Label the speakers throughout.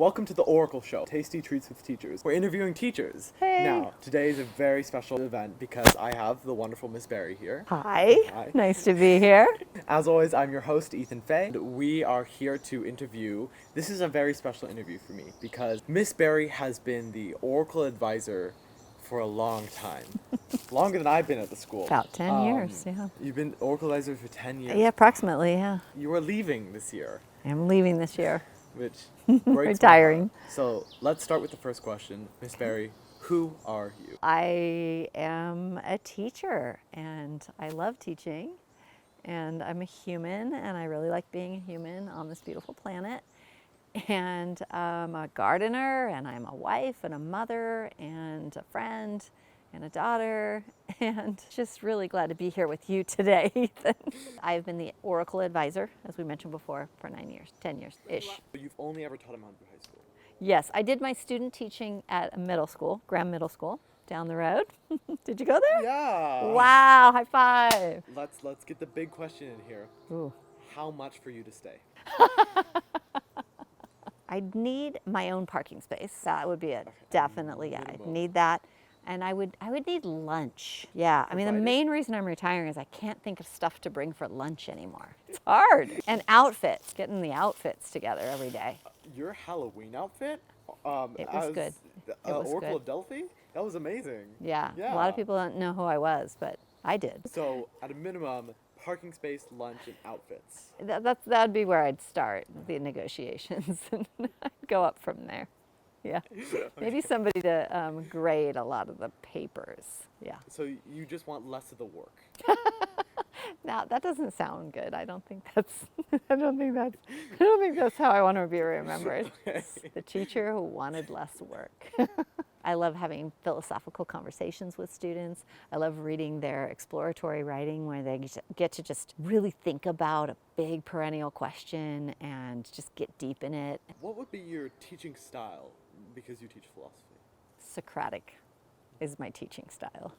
Speaker 1: Welcome to the Oracle Show, Tasty Treats with Teachers. We're interviewing teachers.
Speaker 2: Hey.
Speaker 1: Now, today is a very special event because I have the wonderful Miss Beare here.
Speaker 2: Hi.
Speaker 1: Hi.
Speaker 2: Nice to be here.
Speaker 1: As always, I'm your host, Ethan Fay. We are here to interview. This is a very special interview for me because Miss Beare has been the Oracle advisor for a long time. Longer than I've been at the school.
Speaker 2: About 10 years, yeah.
Speaker 1: You've been Oracle advisor for 10 years.
Speaker 2: Yeah, approximately, yeah.
Speaker 1: You are leaving this year.
Speaker 2: I'm leaving this year.
Speaker 1: Which breaks my heart.
Speaker 2: Retiring.
Speaker 1: So let's start with the first question. Miss Beare, who are you?
Speaker 2: I am a teacher and I love teaching and I'm a human and I really like being a human on this beautiful planet. And I'm a gardener and I'm a wife and a mother and a friend and a daughter and just really glad to be here with you today, Ethan. I've been the Oracle advisor, as we mentioned before, for 9 years, 10 years-ish.
Speaker 1: You've only ever taught at Mvhs High School?
Speaker 2: Yes, I did my student teaching at a middle school, Graham Middle School, down the road. Did you go there?
Speaker 1: Yeah.
Speaker 2: Wow, high five.
Speaker 1: Let's get the big question in here.
Speaker 2: Ooh.
Speaker 1: How much for you to stay?
Speaker 2: I'd need my own parking space. That would be it. Okay. Definitely, yeah. I'd need that. And I would need lunch. Yeah, I mean, the main reason I'm retiring is I can't think of stuff to bring for lunch anymore. It's hard. And outfits, getting the outfits together every day.
Speaker 1: Your Halloween outfit?
Speaker 2: It was good. It was
Speaker 1: Oracle
Speaker 2: good.
Speaker 1: of Delphi? That was amazing.
Speaker 2: Yeah, a lot of people don't know who I was, but I did.
Speaker 1: So, at a minimum, parking space, lunch, and outfits.
Speaker 2: That'd be where I'd start the negotiations and go up from there. Yeah, maybe somebody to grade a lot of the papers. Yeah.
Speaker 1: So you just want less of the work.
Speaker 2: Now that doesn't sound good. I don't think that's how I want to be remembered.
Speaker 1: Okay.
Speaker 2: The teacher who wanted less work. I love having philosophical conversations with students. I love reading their exploratory writing where they get to just really think about a big perennial question and just get deep in it.
Speaker 1: What would be your teaching style because you teach philosophy?
Speaker 2: Socratic is my teaching style.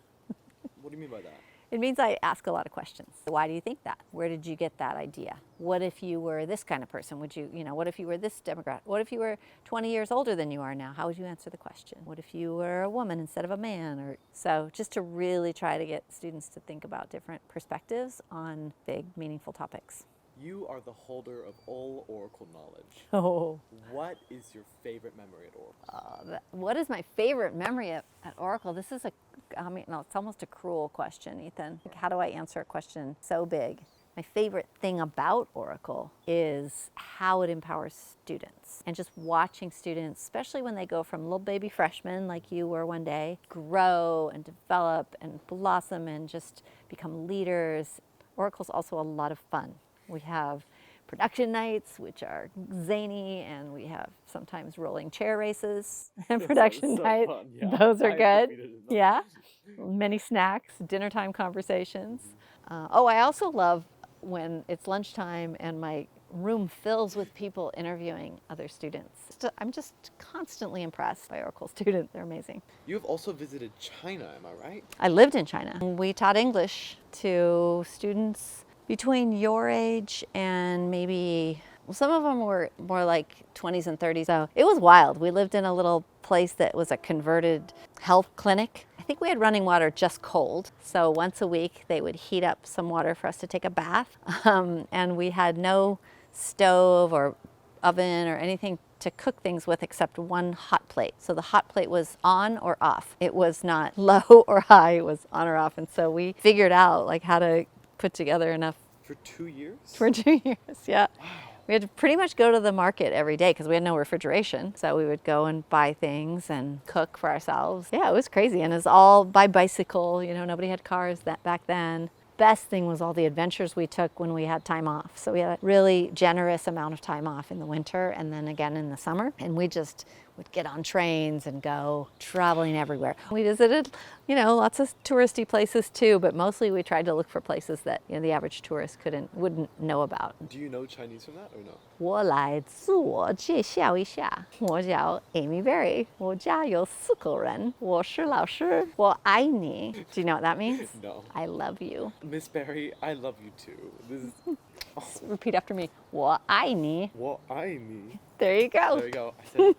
Speaker 1: What do you mean by that?
Speaker 2: It means I ask a lot of questions. Why do you think that? Where did you get that idea? What if you were this kind of person? Would you, what if you were this demographic? What if you were 20 years older than you are now? How would you answer the question? What if you were a woman instead of a man? So just to really try to get students to think about different perspectives on big, meaningful topics.
Speaker 1: You are the holder of all Oracle knowledge.
Speaker 2: Oh.
Speaker 1: What is your favorite memory at Oracle?
Speaker 2: What is my favorite memory at Oracle? This is it's almost a cruel question, Ethan. Like, how do I answer a question so big? My favorite thing about Oracle is how it empowers students and just watching students, especially when they go from little baby freshmen like you were one day, grow and develop and blossom and just become leaders. Oracle's also a lot of fun. We have production nights, which are zany, and we have sometimes rolling chair races and production nights. Yeah. Those are good. Yeah. Many snacks, dinner time conversations. I also love when it's lunchtime and my room fills with people interviewing other students. I'm just constantly impressed by Oracle students. They're amazing.
Speaker 1: You have also visited China, am I right?
Speaker 2: I lived in China. We taught English to students between your age and maybe, some of them were more like 20s and 30s. So it was wild. We lived in a little place that was a converted health clinic. I think we had running water just cold. So once a week they would heat up some water for us to take a bath. And we had no stove or oven or anything to cook things with except one hot plate. So the hot plate was on or off. It was not low or high, it was on or off. And so we figured out like how to put together enough.
Speaker 1: For 2 years?
Speaker 2: For 2 years, yeah. Wow. We had to pretty much go to the market every day because we had no refrigeration. So we would go and buy things and cook for ourselves. Yeah, it was crazy. And it was all by bicycle. Nobody had cars back then. Best thing was all the adventures we took when we had time off. So we had a really generous amount of time off in the winter and then again in the summer. And we just would get on trains and go traveling everywhere. We visited, lots of touristy places too, but mostly we tried to look for places that the average tourist wouldn't know about.
Speaker 1: Do you know Chinese from that or no?
Speaker 2: 我来自我介绍一下，我叫 Amy Beare， 我家有4个人，我是老师，我爱你。Do you know what that means?
Speaker 1: No.
Speaker 2: I love you.
Speaker 1: Miss Beare, I love you too. This is
Speaker 2: Repeat after me. 我爱你。
Speaker 1: 我爱你。
Speaker 2: There you go.
Speaker 1: There you go.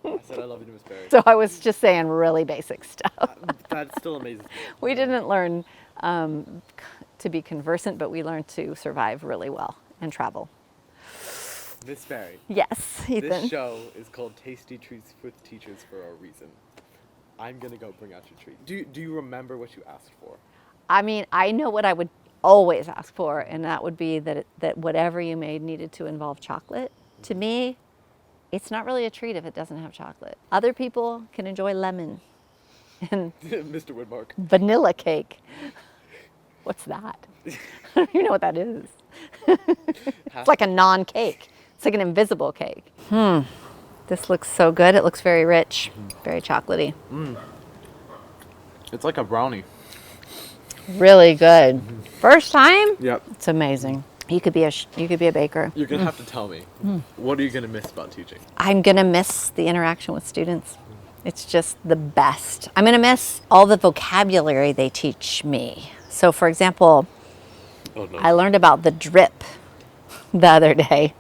Speaker 1: I said I love you, Miss Berry.
Speaker 2: So I was just saying really basic stuff.
Speaker 1: That still amazes me.
Speaker 2: We didn't learn to be conversant, but we learned to survive really well and travel.
Speaker 1: Miss Berry,
Speaker 2: Yes, Ethan.
Speaker 1: this show is called Tasty Treats with Teachers for a reason. I'm gonna go bring out your treat. Do you remember what you asked for?
Speaker 2: I mean, I know what I would always ask for, and that would be that whatever you made needed to involve chocolate. To me, it's not really a treat if it doesn't have chocolate. Other people can enjoy lemon and
Speaker 1: Mr. Woodmark.
Speaker 2: vanilla cake. What's that? I don't even know what that is. It's like a non-cake. It's like an invisible cake. This looks so good. It looks very rich, very chocolatey.
Speaker 1: It's like a brownie.
Speaker 2: Really good. First time?
Speaker 1: Yep.
Speaker 2: It's amazing. You could be a baker.
Speaker 1: You're gonna have to tell me. What are you gonna miss about teaching?
Speaker 2: I'm gonna miss the interaction with students. It's just the best. I'm gonna miss all the vocabulary they teach me. So for example,
Speaker 1: Oh no.
Speaker 2: I learned about the drip the other day.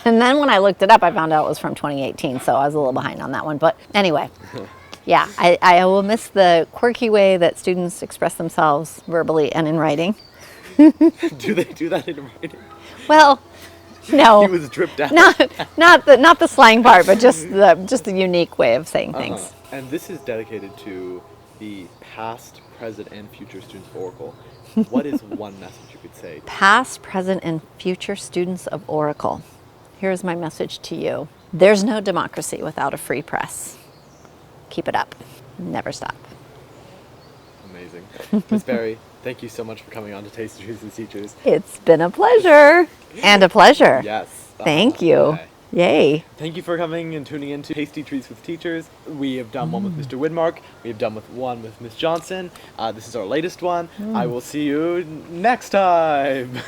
Speaker 2: And then when I looked it up, I found out it was from 2018, so I was a little behind on that one. But anyway, yeah, I will miss the quirky way that students express themselves verbally and in writing.
Speaker 1: Do they do that in writing?
Speaker 2: Well, no.
Speaker 1: He was dripped out.
Speaker 2: Not the slang part, but just the unique way of saying things.
Speaker 1: And this is dedicated to the past, present, and future students of Oracle. What is one message you could say?
Speaker 2: Past, present, and future students of Oracle. Here's my message to you. There's no democracy without a free press. Keep it up. Never stop.
Speaker 1: Amazing. Miss Berry, thank you so much for coming on to Tasty Treats with Teachers.
Speaker 2: It's been a pleasure. And a pleasure.
Speaker 1: Yes.
Speaker 2: Thank you.
Speaker 1: Okay.
Speaker 2: Yay.
Speaker 1: Thank you for coming and tuning in to Tasty Treats with Teachers. We have done one with Mr. Widmark. We have done one with Miss Johnson. This is our latest one. I will see you next time.